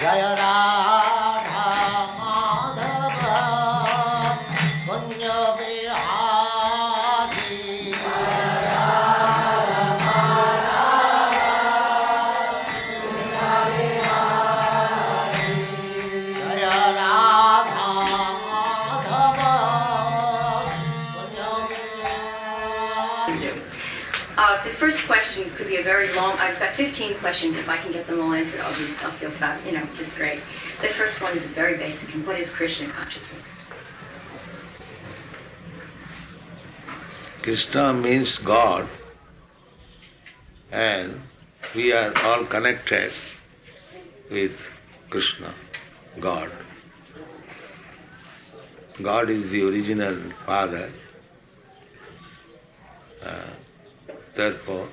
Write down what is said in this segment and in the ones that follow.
Jaya Radha Madhava Punya Vihari Jaya Radha Madhava Punya Vihari. The first question could be a very long. I've got 15 questions. If I can get them all answered, I'll feel just great. The first one is very basic. And what is Krishna consciousness? Krishna means God, and we are all connected with Krishna, God. God is the original Father. Therefore,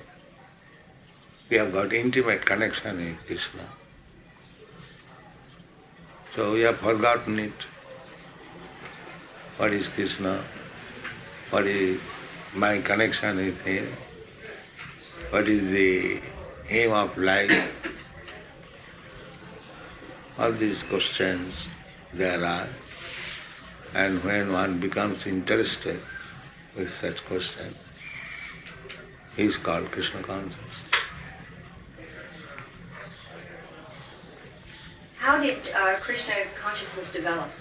we have got intimate connection with Krishna. So we have forgotten it. What is Krishna? What is my connection with him? What is the aim of life? All these questions there are. And when one becomes interested with such questions, he is called Krishna Consciousness. How did Krishna consciousness develop?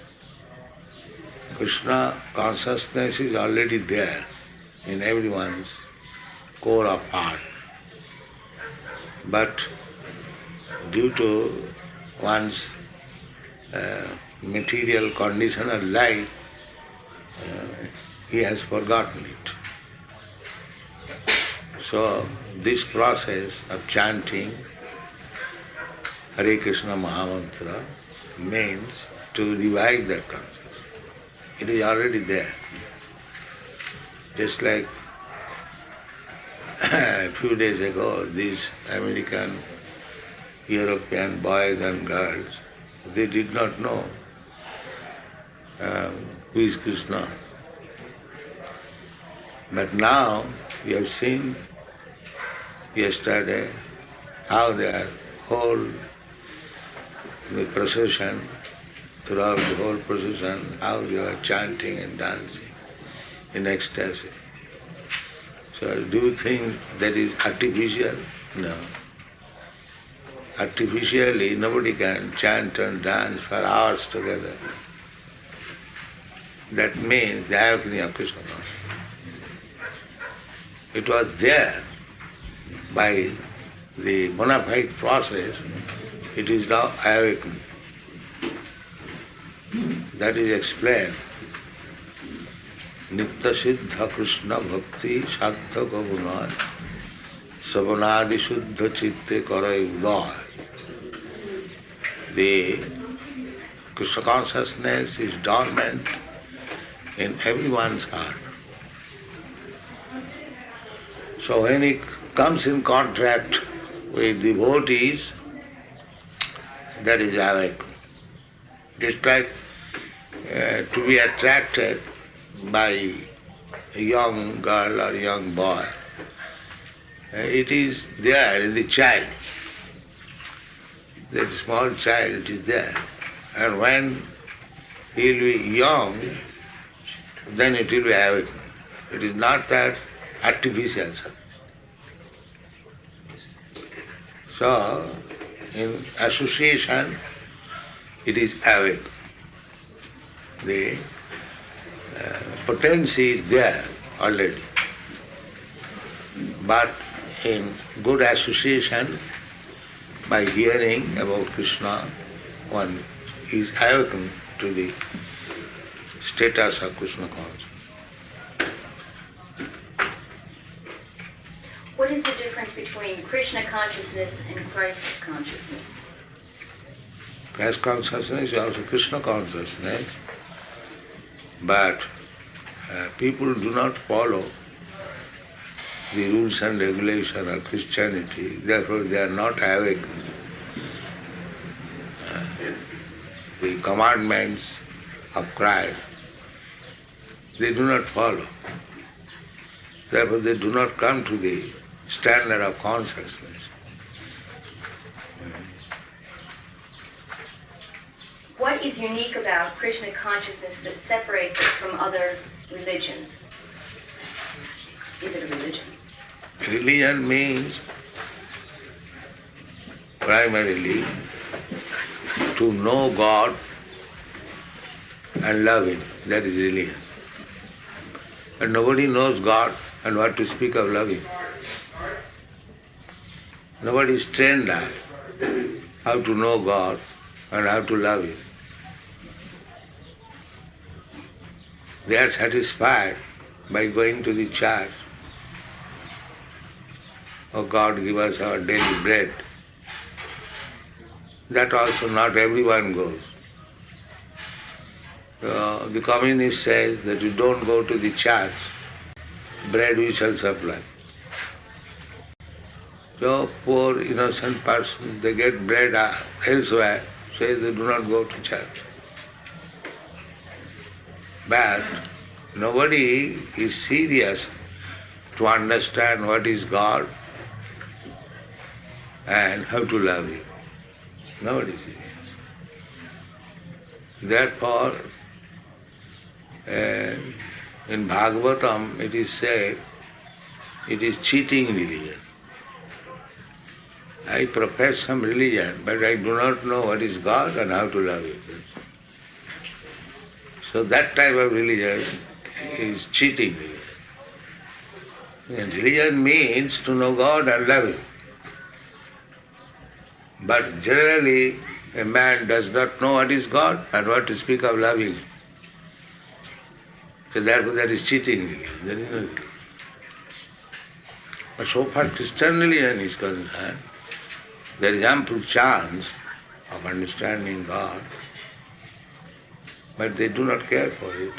Krishna consciousness is already there in everyone's core of heart. But due to one's material condition of life, he has forgotten it. So this process of chanting Hare Krishna Mahamantra means to revive that consciousness. It is already there. Just like a few days ago, these American, European boys and girls, they did not know who is Krishna. But now we have seen yesterday how their whole procession, throughout the whole procession, how they were chanting and dancing in ecstasy. So do you think that is artificial? No. Artificially, nobody can chant and dance for hours together. That means the awakening of Krishna consciousness. It was there by the bona fide process, it is now awakened. That is explained. Nitya Siddha Krishna Bhakti Sadhaka Gunad Savanadi Shuddha Chitte Karai Udar. The Krishna consciousness is dormant in everyone's heart. So when it comes in contact with devotees, that is awakened. Just like to be attracted by a young girl or young boy. It is there in the child. That small child, it is there. And when he will be young, then it will be awakened. It is not that artificial. So, in association, it is awake. The potency is there already. But in good association, by hearing about Krishna, one is awakened to the status of Krishna consciousness. What is the difference between Krishna consciousness and Christ consciousness? Christ consciousness is also Krishna consciousness, but people do not follow the rules and regulations of Christianity, therefore they are not awakened. The commandments of Christ, they do not follow. Therefore they do not come to the standard of consciousness. what is unique about Krishna consciousness that separates it from other religions? Is it a religion? Religion means primarily to know God and love Him. That is religion. And nobody knows God, and what to speak of loving. Nobody is trained that, how to know God and how to love Him. They are satisfied by going to the church. Oh God, give us our daily bread. That also not everyone goes. The communist says that you don't go to the church, bread we shall supply. So poor innocent person, they get bread elsewhere, says they do not go to church. But nobody is serious to understand what is God and how to love Him. Nobody is serious. Therefore, in Bhagavatam it is said, it is cheating religion. I profess some religion, but I do not know what is God and how to love Him. So that type of religion is cheating religion. And religion means to know God and love Him. But generally, a man does not know what is God and what to speak of loving Him. So therefore that is cheating religion. There is no religion. But so far Christian religion is concerned, there is ample chance of understanding God, but they do not care for it.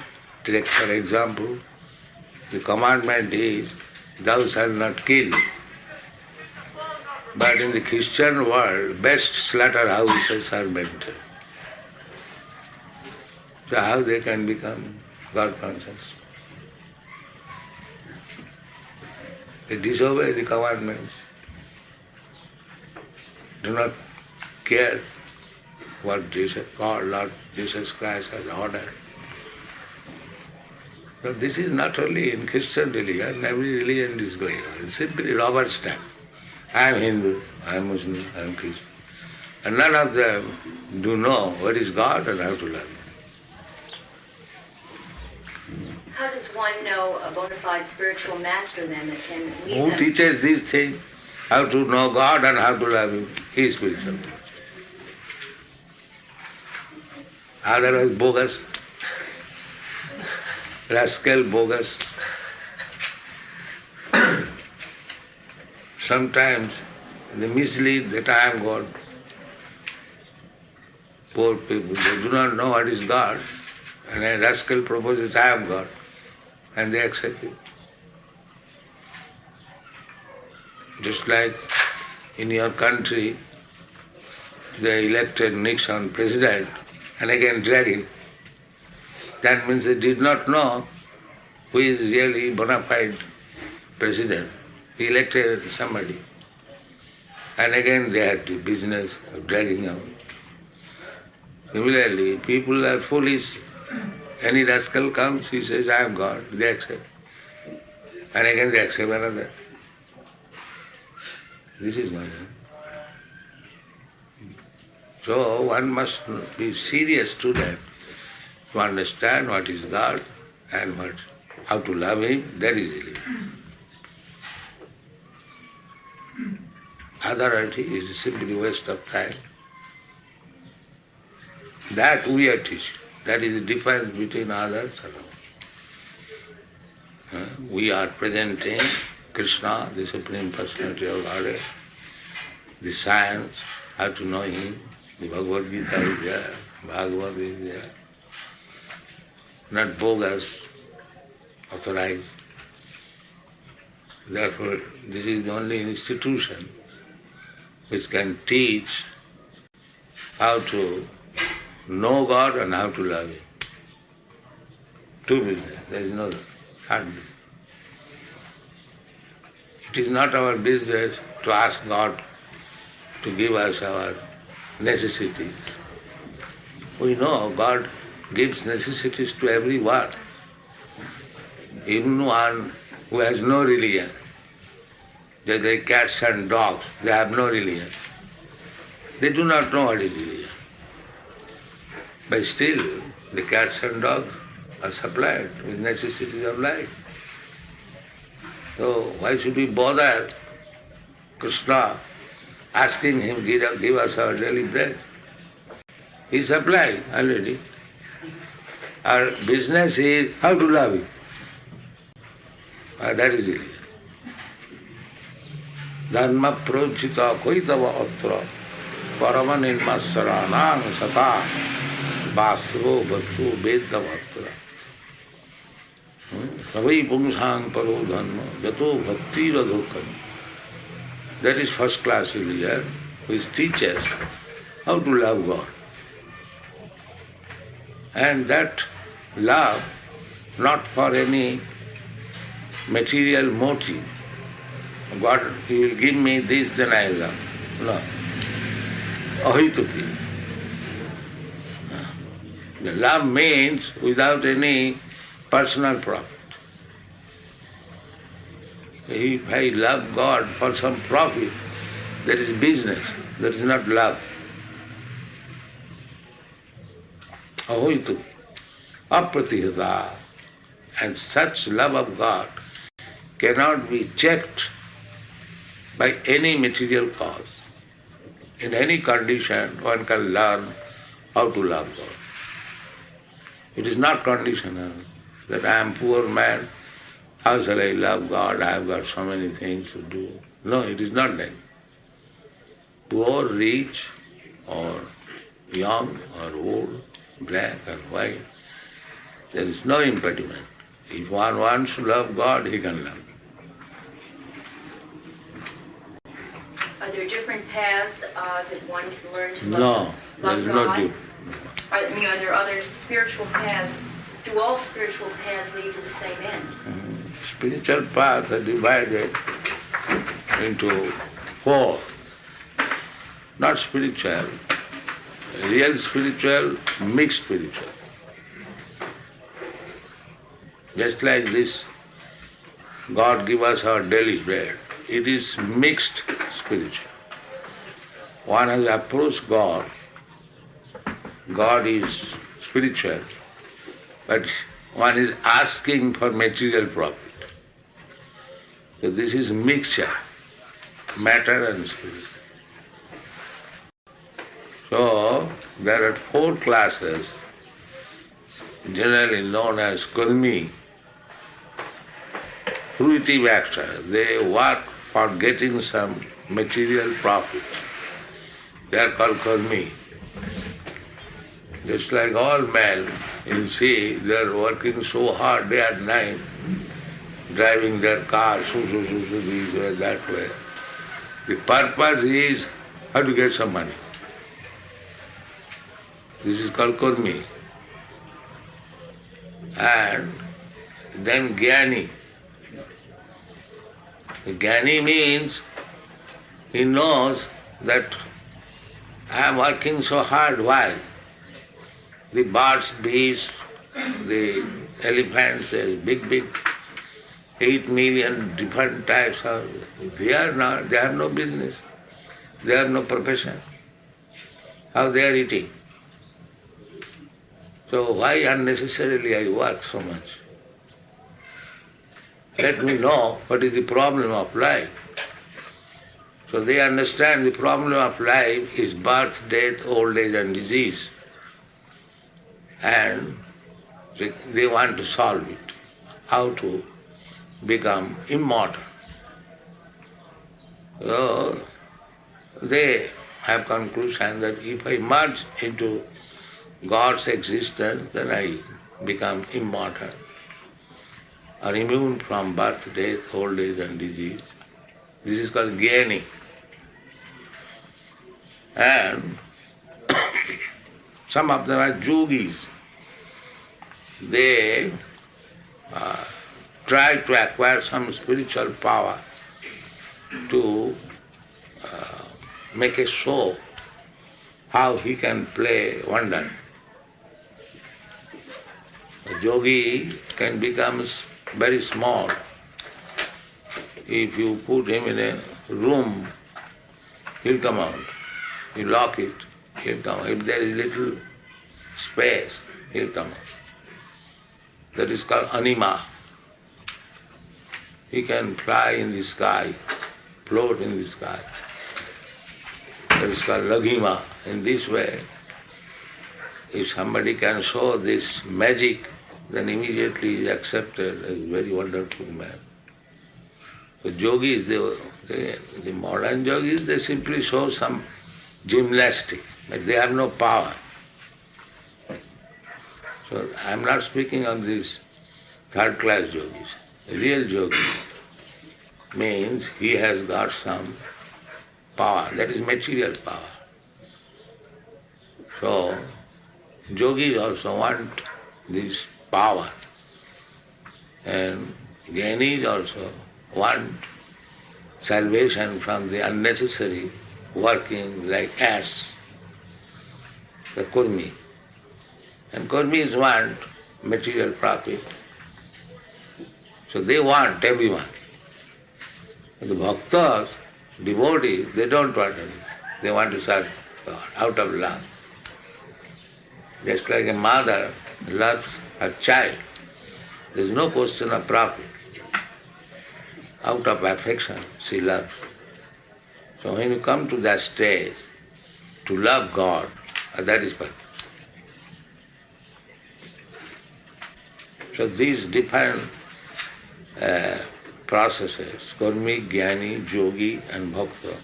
Take for example, the commandment is, thou shalt not kill. But in the Christian world, best slaughterhouses are maintained. So how they can become God conscious? They disobey the commandments, do not care what Lord Jesus Christ has ordered. So this is not only in Christian religion, every religion is going on. It's simply rubber stamp. I am Hindu, I am Muslim, I am Christian. And none of them do know what is God and how to love Him. How does one know a bona fide spiritual master then that can lead Who them? teaches these things? How to know God and how to love Him? He is spiritual. Otherwise bogus, rascal bogus. Sometimes they mislead that I am God. Poor people, they do not know what is God, and a rascal proposes I am God, and they accept it. Just like in your country, they elected Nixon president and again drag him. That means they did not know who is really bona fide president. He elected somebody. And again they had the business of dragging him. Similarly, people are foolish. Any rascal comes, he says, I am God. They accept. And again they accept another. This is Maya. So one must be serious student to understand what is God and how to love Him. That is religion. Otherwise is simply waste of time. That we are teaching. That is the difference between others and ours. We are presenting Krishna, the Supreme Personality of Hare, the science, how to know Him. The Bhagavad Gita is there, Bhagavad is there. Not bogus, authorized. Therefore, this is the only institution which can teach how to know God and how to love Him. Two business, there is no third business. It is not our business to ask God to give us our necessities. We know God gives necessities to everyone. Even one who has no religion, just like cats and dogs, they have no religion. They do not know what is religion. But still, the cats and dogs are supplied with necessities of life. So why should we bother Krishna asking him, give us our daily bread? He supplied already. Our business is how to love him. That is religion. Dharma prochita koitava atra parama nirmasaranang sata vasro vasu vedavatra. Savai pungsang paro dharma jato bhakti radhokam. That is first class religion which teaches how to love God. And that love not for any material motive. God, He will give me this, then I love. No. Ahituki. The love means without any personal profit. If I love God for some profit, that is business, that is not love. Ahoitu, apratihata. And such love of God cannot be checked by any material cause. In any condition, one can learn how to love God. It is not conditional that I am poor man, how shall I love God? I have got so many things to do. No, it is not that. Poor, rich, or young, or old, black or white, there is no impediment. If one wants to love God, he can love. Are there different paths that one can learn to No, love there is God? no difference. Are there other spiritual paths? Do all spiritual paths lead to the same end? Spiritual paths are divided into four. Not spiritual, real spiritual, mixed spiritual. Just like this, God give us our daily bread. It is mixed spiritual. One has approached God. God is spiritual, but one is asking for material profit. So this is mixture, matter and spirit. So there are four classes, generally known as karmi, fruitive actors. They work for getting some material profit. They are called karmi. Just like all men, you see, they are working so hard day and night, driving their cars, this way, that way. The purpose is how to get some money. This is called karmi. And then jnani. Jnani means he knows that I am working so hard. Why? The birds, bees, the elephants, the big 8 million different types of, they have no business. They have no profession. How they are eating? So why unnecessarily I work so much? Let me know what is the problem of life. So they understand the problem of life is birth, death, old age and disease. And they want to solve it. How to become immortal. So they have conclusion that if I merge into God's existence, then I become immortal or immune from birth, death, old age and disease. This is called jnani. And some of them are yogis. They try to acquire some spiritual power to make a show how he can play wonder. yogi can become very small. If you put him in a room, he'll come out. You lock it, he'll come out. If there is little space, he'll come out. That is called anima. He can fly in the sky, float in the sky. That is called laghima. In this way, if somebody can show this magic, then immediately he is accepted as a very wonderful man. The yogis, the modern yogis, they simply show some gymnastics, but they have no power. So I am not speaking of these third-class yogis. A real yogi means he has got some power, that is material power. So yogis also want this power, and jnanis also want salvation from the unnecessary working like ass, the kurmi. And kurmis want material profit. So they want everyone. The bhaktas, devotees, they don't want anything. They want to serve God out of love. Just like a mother loves her child, there is no question of profit. Out of affection, she loves. So when you come to that stage, to love God, that is purpose. So these different processes, karmi, jnani, yogi and bhakta,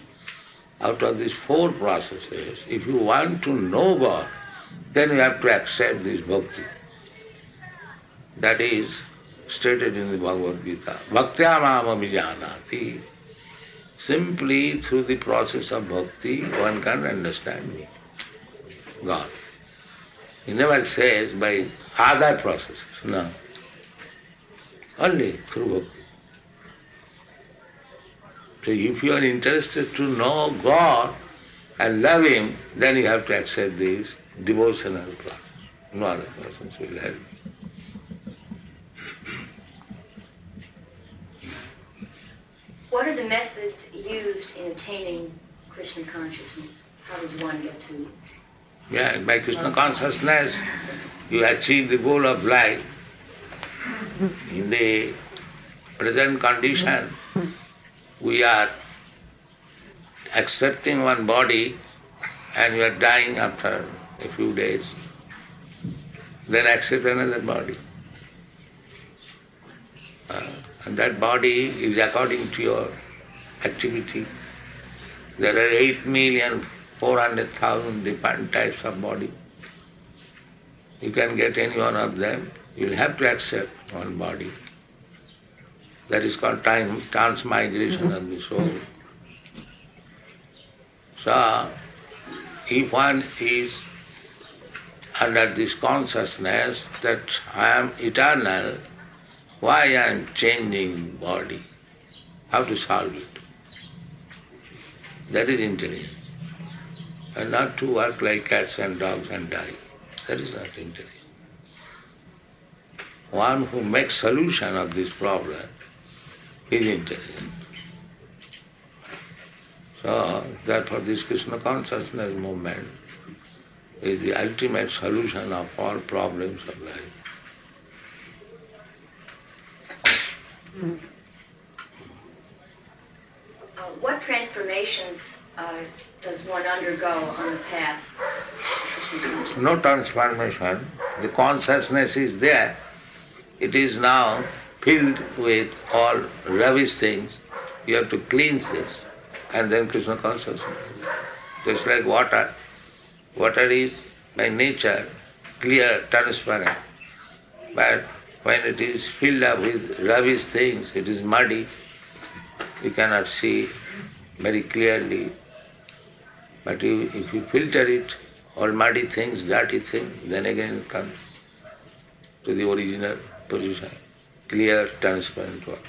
out of these four processes, if you want to know God, then you have to accept this bhakti. That is stated in the Bhagavad Gita. Bhaktya mam abhijanati. Simply through the process of bhakti, one can understand me, God. He never says by other processes, no. Only through bhakti. So if you are interested to know God and love Him, then you have to accept this devotional process. No other persons will help you. What are the methods used in attaining Krishna consciousness? How does one get to? Yeah, by Krishna consciousness, you achieve the goal of life. In the present condition, we are accepting one body and we are dying after a few days. Then accept another body. And that body is according to your activity. There are 8,400,000 different types of body. You can get any one of them. You will have to accept one body. That is called transmigration of the soul. So, if one is under this consciousness that I am eternal, why I am changing body? How to solve it? That is intelligence. And not to work like cats and dogs and die. That is not intelligence. One who makes solution of this problem is intelligent. So, therefore this Krishna consciousness movement is the ultimate solution of all problems of life. What transformations does one undergo on the path of Krishna consciousness? No transformation. The consciousness is there. It is now filled with all rubbish things. You have to cleanse this and then Krishna consciousness. Just like water. Water is by nature clear, transparent. But when it is filled up with rubbish things, it is muddy. You cannot see very clearly. But if you filter it, all muddy things, dirty things, then again it comes to the original position. Clear, transparent water.